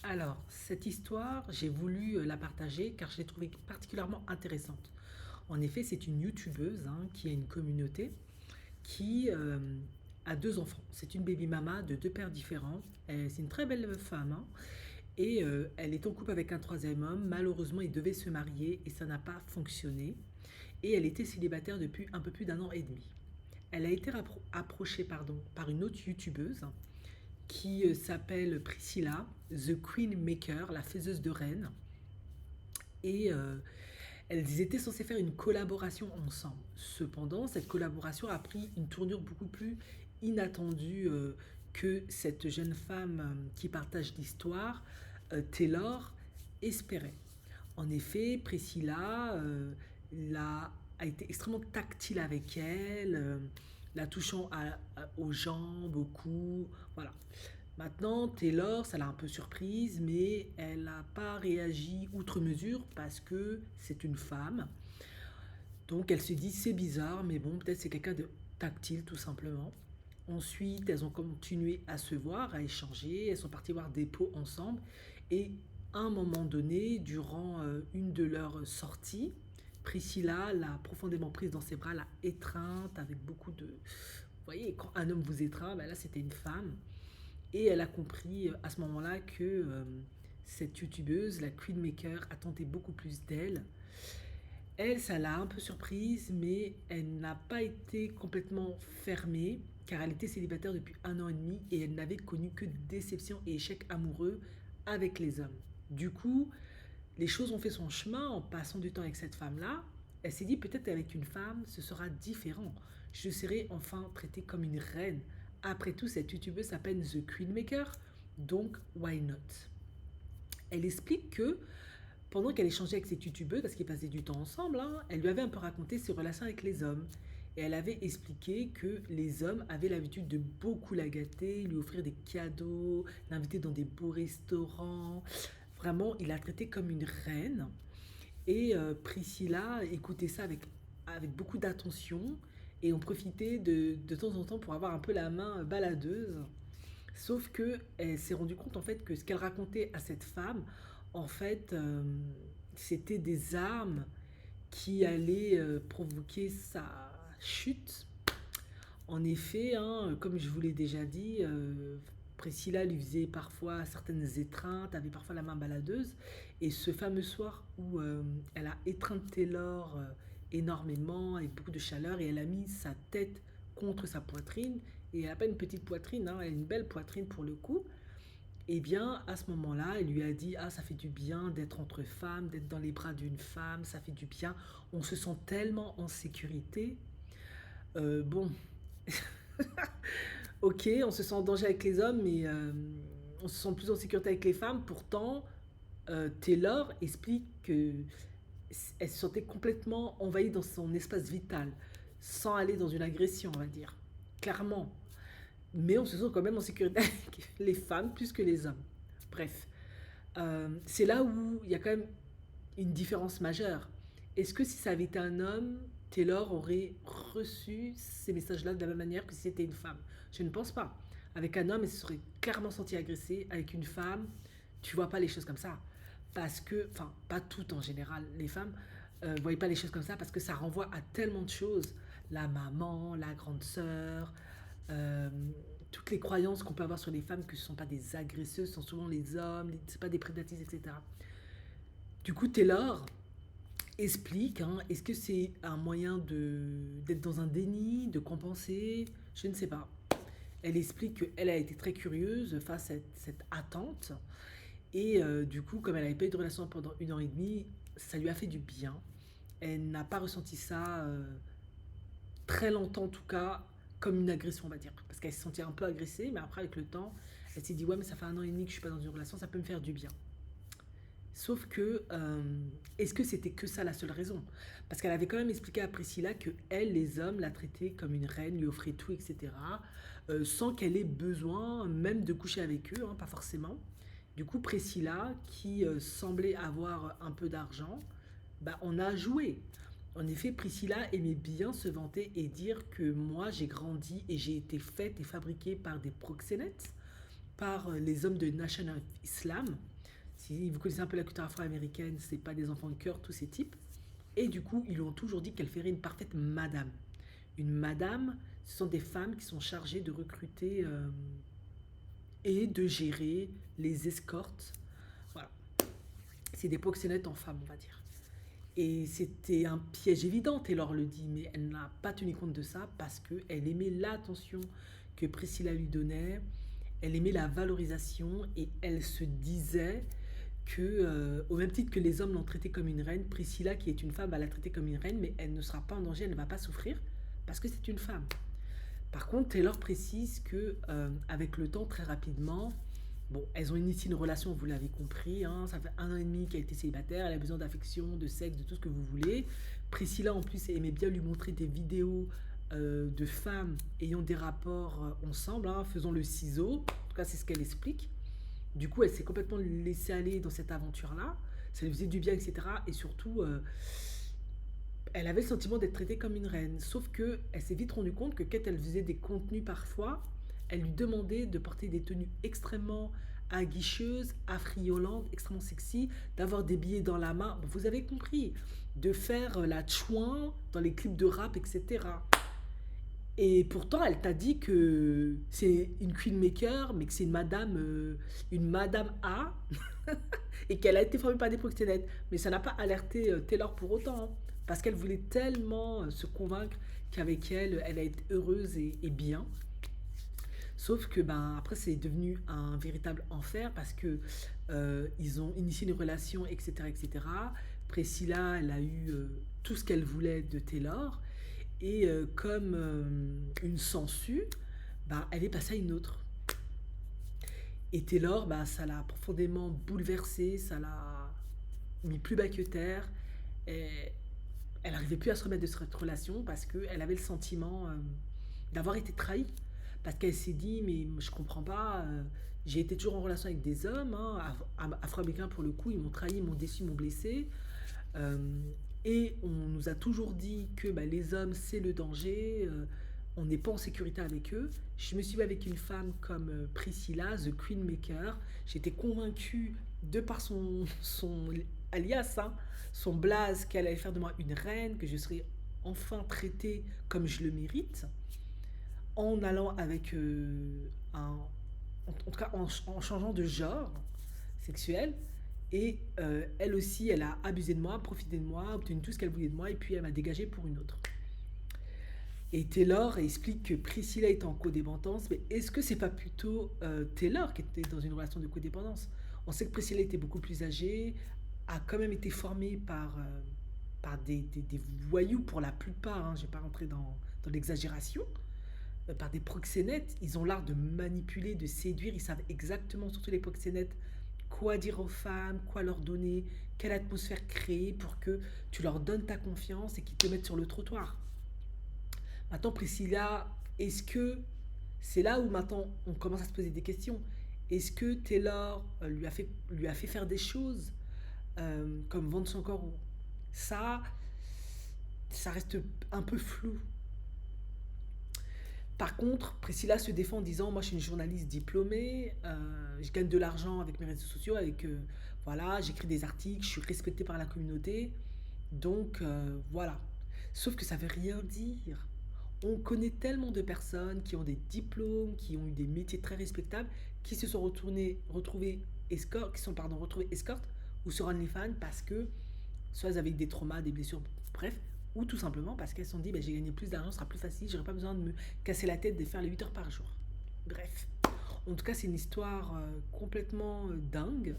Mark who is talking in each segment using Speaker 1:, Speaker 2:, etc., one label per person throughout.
Speaker 1: Alors, cette histoire, j'ai voulu la partager car je l'ai trouvée particulièrement intéressante. En effet, c'est une youtubeuse qui a une communauté qui a deux enfants. C'est une baby mama de deux pères différents. C'est une très belle femme et elle est en couple avec un troisième homme. Malheureusement, ils devaient se marier et ça n'a pas fonctionné. Et elle était célibataire depuis un peu plus d'un an et demi. Elle a été approchée par une autre youtubeuse qui s'appelle Priscilla, The Queen Maker, la faiseuse de reines. Et elles étaient censées faire une collaboration ensemble. Cependant, cette collaboration a pris une tournure beaucoup plus inattendue que cette jeune femme qui partage l'histoire, Taylor, espérait. En effet, Priscilla a été extrêmement tactile avec elle, la touchant aux jambes, au cou, voilà. Maintenant, Taylor, ça l'a un peu surprise, mais elle n'a pas réagi outre mesure parce que c'est une femme. Donc elle se dit c'est bizarre, mais bon, peut-être c'est quelqu'un de tactile tout simplement. Ensuite, elles ont continué à se voir, à échanger, elles sont parties voir des pots ensemble. Et à un moment donné, durant une de leurs sorties, Priscilla l'a profondément prise dans ses bras, l'a étreinte avec beaucoup de... Vous voyez, quand un homme vous étreint, ben là c'était une femme. Et elle a compris à ce moment-là que cette youtubeuse, la Queenmaker, attendait beaucoup plus d'elle. Elle, ça l'a un peu surprise, mais elle n'a pas été complètement fermée, car elle était célibataire depuis un an et demi et elle n'avait connu que déception et échecs amoureux avec les hommes. Du coup, les choses ont fait son chemin en passant du temps avec cette femme-là. Elle s'est dit peut-être avec une femme, ce sera différent. Je serai enfin traitée comme une reine. Après tout, cette youtubeuse s'appelle The Queenmaker, donc why not? Elle explique que pendant qu'elle échangeait avec cette youtubeuse, parce qu'ils passaient du temps ensemble, elle lui avait un peu raconté ses relations avec les hommes. Et elle avait expliqué que les hommes avaient l'habitude de beaucoup la gâter, lui offrir des cadeaux, l'inviter dans des beaux restaurants. Vraiment, il la traitait comme une reine. Et Priscilla écoutait ça avec beaucoup d'attention et on profitait de temps en temps pour avoir un peu la main baladeuse. Sauf que elle s'est rendue compte en fait que ce qu'elle racontait à cette femme, en fait, c'était des armes qui allaient provoquer sa chute. En effet, comme je vous l'ai déjà dit, Priscilla lui faisait parfois certaines étreintes, avait parfois la main baladeuse. Et ce fameux soir où elle a étreint Taylor énormément, avec beaucoup de chaleur, et elle a mis sa tête contre sa poitrine, et elle n'a pas une petite poitrine, elle a une belle poitrine pour le coup, et bien à ce moment-là, elle lui a dit, ah ça fait du bien d'être entre femmes, d'être dans les bras d'une femme, ça fait du bien, on se sent tellement en sécurité. Bon, ok, on se sent en danger avec les hommes, mais on se sent plus en sécurité avec les femmes. Pourtant, Taylor explique que elle se sentait complètement envahie dans son espace vital, sans aller dans une agression, on va dire, clairement. Mais on se sent quand même en sécurité avec les femmes plus que les hommes. Bref, c'est là où il y a quand même une différence majeure. Est-ce que si ça avait été un homme, Taylor aurait reçu ces messages-là de la même manière que si c'était une femme? Je ne pense pas. Avec un homme, elle se serait clairement sentie agressée. Avec une femme, tu vois pas les choses comme ça. Parce que, enfin, pas toutes en général, les femmes ne voient pas les choses comme ça parce que ça renvoie à tellement de choses. La maman, la grande sœur, euh, toutes les croyances qu'on peut avoir sur les femmes que ce ne sont pas des agresseuses, ce sont souvent les hommes, c'est pas des prédatrices, etc. Du coup, Taylor explique, est-ce que c'est un moyen d'être dans un déni, de compenser? Je ne sais pas. Elle explique qu'elle a été très curieuse face à cette attente. Et du coup, comme elle n'avait pas eu de relation pendant une an et demie, ça lui a fait du bien. Elle n'a pas ressenti ça très longtemps en tout cas comme une agression, on va dire. Parce qu'elle se sentait un peu agressée, mais après avec le temps, elle s'est dit ouais mais ça fait un an et demi que je suis pas dans une relation, ça peut me faire du bien. Sauf que, est-ce que c'était que ça la seule raison? Parce qu'elle avait quand même expliqué à Priscilla que elle, les hommes, la traitaient comme une reine, lui offraient tout, etc. Sans qu'elle ait besoin même de coucher avec eux, pas forcément. Du coup, Priscilla, qui semblait avoir un peu d'argent, bah, on a joué. En effet, Priscilla aimait bien se vanter et dire que moi, j'ai grandi et j'ai été faite et fabriquée par des proxénètes, par les hommes de Nation of Islam. Si vous connaissez un peu la culture afro-américaine, c'est pas des enfants de cœur, tous ces types. Et du coup, ils lui ont toujours dit qu'elle ferait une parfaite madame. Une madame, ce sont des femmes qui sont chargées de recruter et de gérer les escortes. Voilà. C'est des proxénètes en femmes, on va dire. Et c'était un piège évident, Taylor le dit, mais elle n'a pas tenu compte de ça parce qu'elle aimait l'attention que Priscilla lui donnait, elle aimait la valorisation et elle se disait que, au même titre que les hommes l'ont traitée comme une reine, Priscilla, qui est une femme, va la traiter comme une reine, mais elle ne sera pas en danger, elle ne va pas souffrir parce que c'est une femme. Par contre, Taylor précise que, avec le temps, très rapidement, bon, elles ont initié une relation, vous l'avez compris, hein, ça fait 1 an et demi qu'elle était célibataire, elle a besoin d'affection, de sexe, de tout ce que vous voulez. Priscilla, en plus, aimait bien lui montrer des vidéos de femmes ayant des rapports ensemble, hein, faisant le ciseau. En tout cas, c'est ce qu'elle explique. Du coup, elle s'est complètement laissée aller dans cette aventure-là. Ça lui faisait du bien, etc. Et surtout, elle avait le sentiment d'être traitée comme une reine. Sauf que elle s'est vite rendue compte que quand elle faisait des contenus parfois, elle lui demandait de porter des tenues extrêmement aguicheuses, affriolantes, extrêmement sexy, d'avoir des billets dans la main. Vous avez compris, de faire la chouin dans les clips de rap, etc. Et pourtant, elle t'a dit que c'est une queen maker, mais que c'est une madame A, et qu'elle a été formée par des proxénètes. Mais ça n'a pas alerté Taylor pour autant, hein, parce qu'elle voulait tellement se convaincre qu'avec elle, elle a été heureuse et bien. Sauf que ben après c'est devenu un véritable enfer parce que ils ont initié une relation, etc., etc. Priscilla, elle a eu tout ce qu'elle voulait de Taylor et comme une sangsue, ben, elle est passée à une autre. Et Taylor, ben, ça l'a profondément bouleversée, ça l'a mis plus bas que terre. Et elle n'arrivait plus à se remettre de cette relation parce qu'elle avait le sentiment d'avoir été trahie. Parce qu'elle s'est dit, mais je comprends pas, j'ai été toujours en relation avec des hommes, hein, afro-américains pour le coup, ils m'ont trahi, ils m'ont déçu, ils m'ont blessé. Euh, et on nous a toujours dit que bah, les hommes, c'est le danger, on n'est pas en sécurité avec eux. Je me suis mis avec une femme comme Priscilla, The Queen Maker. J'étais convaincue, de par son alias, hein, son blaze, qu'elle allait faire de moi une reine, que je serais enfin traitée comme je le mérite, en allant avec en tout cas en changeant de genre sexuel. Et elle aussi, elle a abusé de moi, profité de moi, obtenu tout ce qu'elle voulait de moi, et puis elle m'a dégagé pour une autre. Et Taylor explique que Priscilla est en codépendance, mais est-ce que c'est pas plutôt Taylor qui était dans une relation de codépendance? On sait que Priscilla était beaucoup plus âgée, a quand même été formée par des voyous pour la plupart, hein, je ne vais pas rentrer dans l'exagération, par des proxénètes. Ils ont l'art de manipuler, de séduire, ils savent exactement, surtout les proxénètes, quoi dire aux femmes, quoi leur donner, quelle atmosphère créer pour que tu leur donnes ta confiance et qu'ils te mettent sur le trottoir. Maintenant, Priscilla, est-ce que c'est là où maintenant on commence à se poser des questions? Est-ce que Taylor lui a fait faire des choses comme vendre son corps? Ça, ça reste un peu flou. Par contre, Priscilla se défend en disant, moi je suis une journaliste diplômée, je gagne de l'argent avec mes réseaux sociaux, voilà, j'écris des articles, je suis respectée par la communauté, donc voilà. Sauf que ça veut rien dire. On connaît tellement de personnes qui ont des diplômes, qui ont eu des métiers très respectables, qui se sont retrouvées escortes, qui sont pardon, retrouvées escortes ou sur OnlyFans parce que soit elles avaient des traumas, des blessures, bref, ou tout simplement parce qu'elles se sont dit bah, j'ai gagné plus d'argent, ce sera plus facile, j'aurai pas besoin de me casser la tête de faire les 8 heures par jour. Bref. En tout cas, c'est une histoire complètement dingue.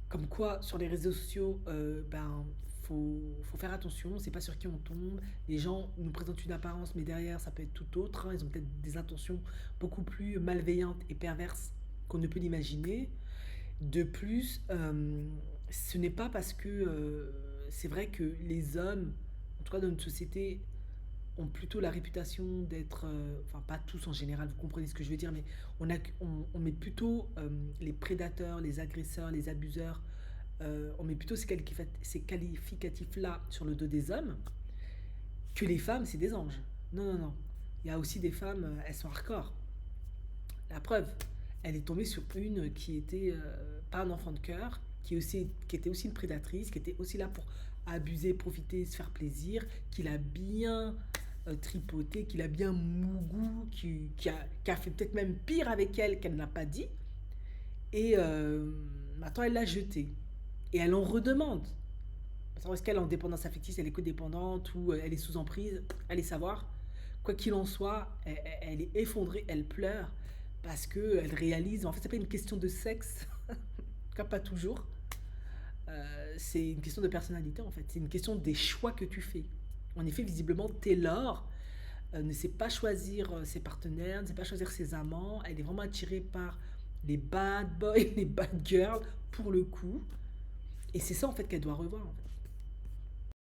Speaker 1: Comme quoi, sur les réseaux sociaux, ben, faut faire attention, c'est pas sur qui on tombe. Les gens nous présentent une apparence, mais derrière, ça peut être tout autre, hein. Ils ont peut-être des intentions beaucoup plus malveillantes et perverses qu'on ne peut l'imaginer. De plus, ce n'est pas parce que c'est vrai que les hommes, en tout cas dans notre société, ont plutôt la réputation d'être, enfin pas tous en général, vous comprenez ce que je veux dire, mais on met plutôt les prédateurs, les agresseurs, les abuseurs, on met plutôt ces qualificatifs-là sur le dos des hommes, que les femmes, c'est des anges. Non, non, non. Il y a aussi des femmes, elles sont hardcore. La preuve, elle est tombée sur une qui était pas un enfant de cœur, qui était aussi une prédatrice, qui était aussi là pour abuser, profiter, se faire plaisir, qui l'a bien tripoté, qui l'a bien mougou, qui a fait peut-être même pire avec elle qu'elle n'a pas dit. Et maintenant, elle l'a jeté. Et elle en redemande. Savoir est-ce qu'elle est en dépendance affective, elle est codépendante ou elle est sous emprise, allez savoir. Quoi qu'il en soit, elle est effondrée, elle pleure parce qu'elle réalise, en fait, c'est pas une question de sexe, en tout cas pas toujours. C'est une question de personnalité en fait, c'est une question des choix que tu fais. En effet, visiblement, Taylor ne sait pas choisir ses partenaires, ne sait pas choisir ses amants, elle est vraiment attirée par les bad boys, les bad girls pour le coup. Et c'est ça en fait qu'elle doit revoir en fait.